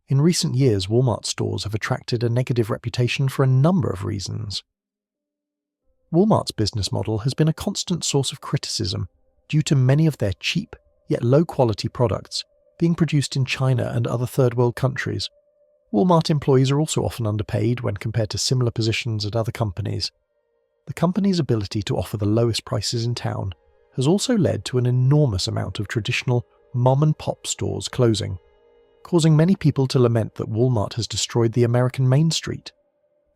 In recent years, Walmart stores have attracted a negative reputation for a number of reasons. Walmart's business model has been a constant source of criticism due to many of their cheap, yet low-quality products being produced in China and other third-world countries. Walmart employees are also often underpaid when compared to similar positions at other companies. The company's ability to offer the lowest prices in town has also led to an enormous amount of traditional mom-and-pop stores closing, causing many people to lament that Walmart has destroyed the American Main Street.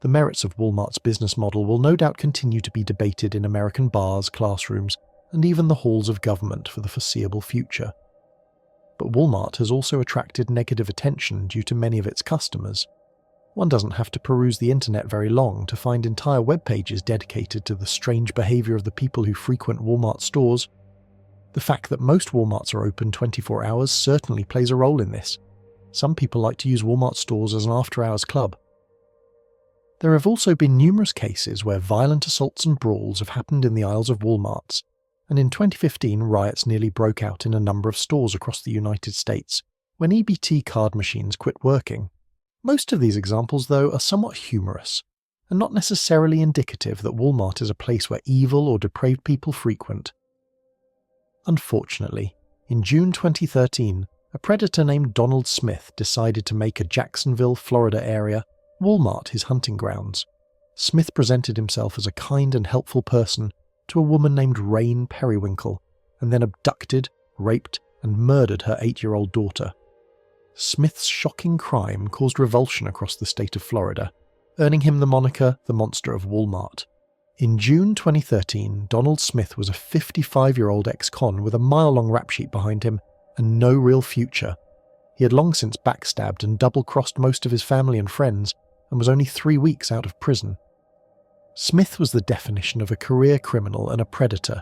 The merits of Walmart's business model will no doubt continue to be debated in American bars, classrooms, and even the halls of government for the foreseeable future. But Walmart has also attracted negative attention due to many of its customers. One doesn't have to peruse the internet very long to find entire web pages dedicated to the strange behavior of the people who frequent Walmart stores. The fact that most Walmarts are open 24 hours certainly plays a role in this. Some people like to use Walmart stores as an after-hours club. There have also been numerous cases where violent assaults and brawls have happened in the aisles of Walmarts, and in 2015 riots nearly broke out in a number of stores across the United States when EBT card machines quit working. Most of these examples, though, are somewhat humorous, and not necessarily indicative that Walmart is a place where evil or depraved people frequent. Unfortunately, in June 2013, a predator named Donald Smith decided to make a Jacksonville, Florida area Walmart his hunting grounds. Smith presented himself as a kind and helpful person to a woman named Cherish Perrywinkle, and then abducted, raped, and murdered her 8-year-old daughter. Smith's shocking crime caused revulsion across the state of Florida, earning him the moniker the Monster of Walmart. In June 2013, Donald Smith was a 55-year-old ex-con with a mile-long rap sheet behind him and no real future. He had long since backstabbed and double-crossed most of his family and friends, and was only 3 weeks out of prison. Smith was the definition of a career criminal and a predator,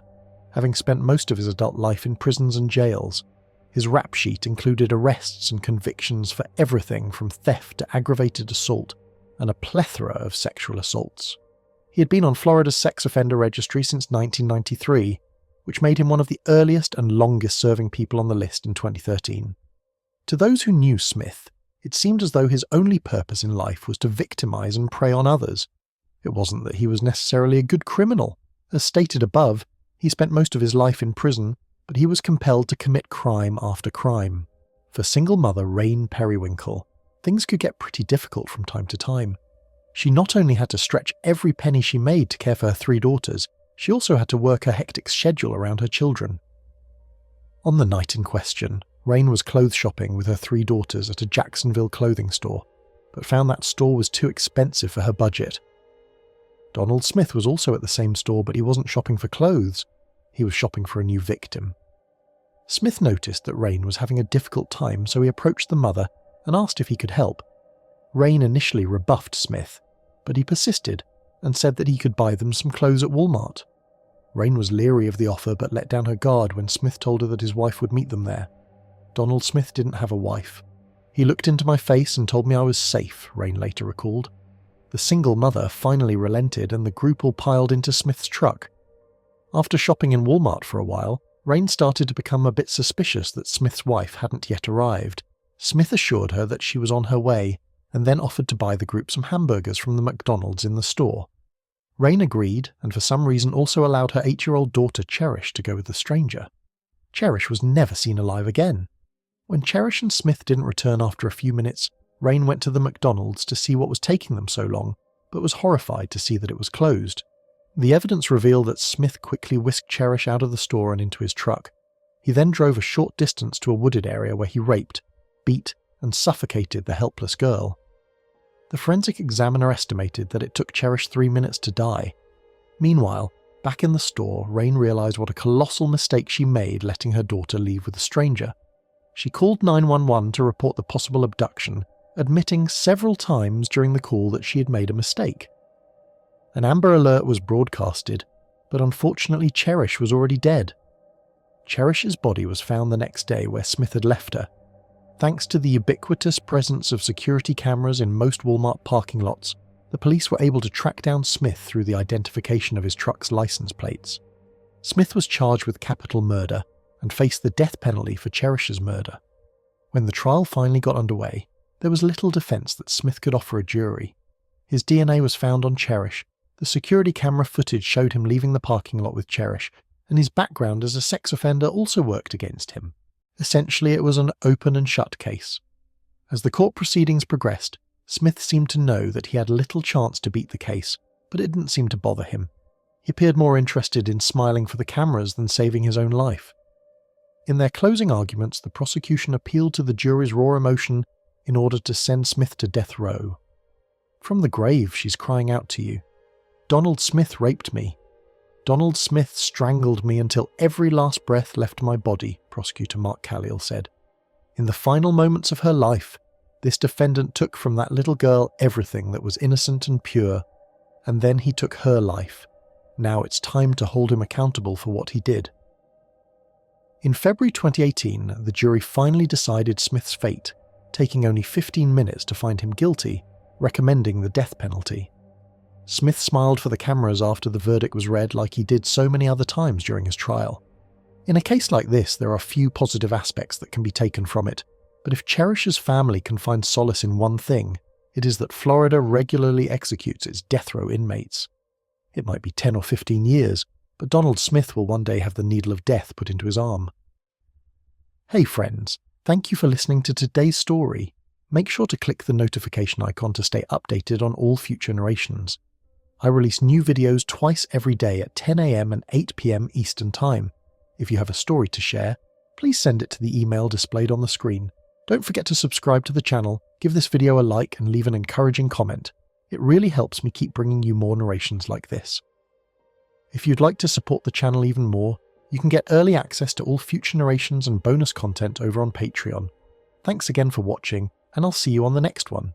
having spent most of his adult life in prisons and jails. His rap sheet included arrests and convictions for everything from theft to aggravated assault, and a plethora of sexual assaults. He had been on Florida's sex offender registry since 1993, which made him one of the earliest and longest-serving people on the list in 2013. To those who knew Smith, it seemed as though his only purpose in life was to victimize and prey on others. It wasn't that he was necessarily a good criminal. As stated above, he spent most of his life in prison, but he was compelled to commit crime after crime. For single mother Cherish Perrywinkle, things could get pretty difficult from time to time. She not only had to stretch every penny she made to care for her 3 daughters, she also had to work a hectic schedule around her children. On the night in question, Cherish was clothes shopping with her 3 daughters at a Jacksonville clothing store, but found that store was too expensive for her budget. Donald Smith was also at the same store, but he wasn't shopping for clothes. He was shopping for a new victim. Smith noticed that Cherish was having a difficult time, so he approached the mother and asked if he could help. Cherish initially rebuffed Smith, but he persisted and said that he could buy them some clothes at Walmart. Cherish was leery of the offer but let down her guard when Smith told her that his wife would meet them there. Donald Smith didn't have a wife. He looked into my face and told me I was safe, Cherish later recalled. The single mother finally relented and the group all piled into Smith's truck. After shopping in Walmart for a while, Cherish started to become a bit suspicious that Smith's wife hadn't yet arrived. Smith assured her that she was on her way, and then offered to buy the group some hamburgers from the McDonald's in the store. Cherish agreed, and for some reason also allowed her 8-year-old daughter Cherish to go with the stranger. Cherish was never seen alive again. When Cherish and Smith didn't return after a few minutes, Cherish went to the McDonald's to see what was taking them so long, but was horrified to see that it was closed. The evidence revealed that Smith quickly whisked Cherish out of the store and into his truck. He then drove a short distance to a wooded area where he raped, beat, and suffocated the helpless girl. The forensic examiner estimated that it took Cherish 3 minutes to die. Meanwhile, back in the store, Cherish realized what a colossal mistake she made letting her daughter leave with a stranger. She called 911 to report the possible abduction, admitting several times during the call that she had made a mistake. An Amber Alert was broadcasted, but unfortunately Cherish was already dead. Cherish's body was found the next day where Smith had left her. Thanks to the ubiquitous presence of security cameras in most Walmart parking lots, the police were able to track down Smith through the identification of his truck's license plates. Smith was charged with capital murder and faced the death penalty for Cherish's murder. When the trial finally got underway, there was little defence that Smith could offer a jury. His DNA was found on Cherish, the security camera footage showed him leaving the parking lot with Cherish, and his background as a sex offender also worked against him. Essentially, it was an open and shut case. As the court proceedings progressed, Smith seemed to know that he had little chance to beat the case, but it didn't seem to bother him. He appeared more interested in smiling for the cameras than saving his own life. In their closing arguments, the prosecution appealed to the jury's raw emotion in order to send Smith to death row. "From the grave, she's crying out to you. Donald Smith raped me. Donald Smith strangled me until every last breath left my body," prosecutor Mark Calliel said. "In the final moments of her life, this defendant took from that little girl everything that was innocent and pure, and then he took her life. Now it's time to hold him accountable for what he did." In February 2018, the jury finally decided Smith's fate, taking only 15 minutes to find him guilty, recommending the death penalty. Smith smiled for the cameras after the verdict was read like he did so many other times during his trial. In a case like this, there are few positive aspects that can be taken from it, but if Cherish's family can find solace in one thing, it is that Florida regularly executes its death row inmates. It might be 10 or 15 years, but Donald Smith will one day have the needle of death put into his arm. Hey friends, thank you for listening to today's story. Make sure to click the notification icon to stay updated on all future narrations. I release new videos twice every day at 10 AM and 8 PM Eastern Time. If you have a story to share, please send it to the email displayed on the screen. Don't forget to subscribe to the channel, give this video a like and leave an encouraging comment. It really helps me keep bringing you more narrations like this. If you'd like to support the channel even more, you can get early access to all future narrations and bonus content over on Patreon. Thanks again for watching, and I'll see you on the next one.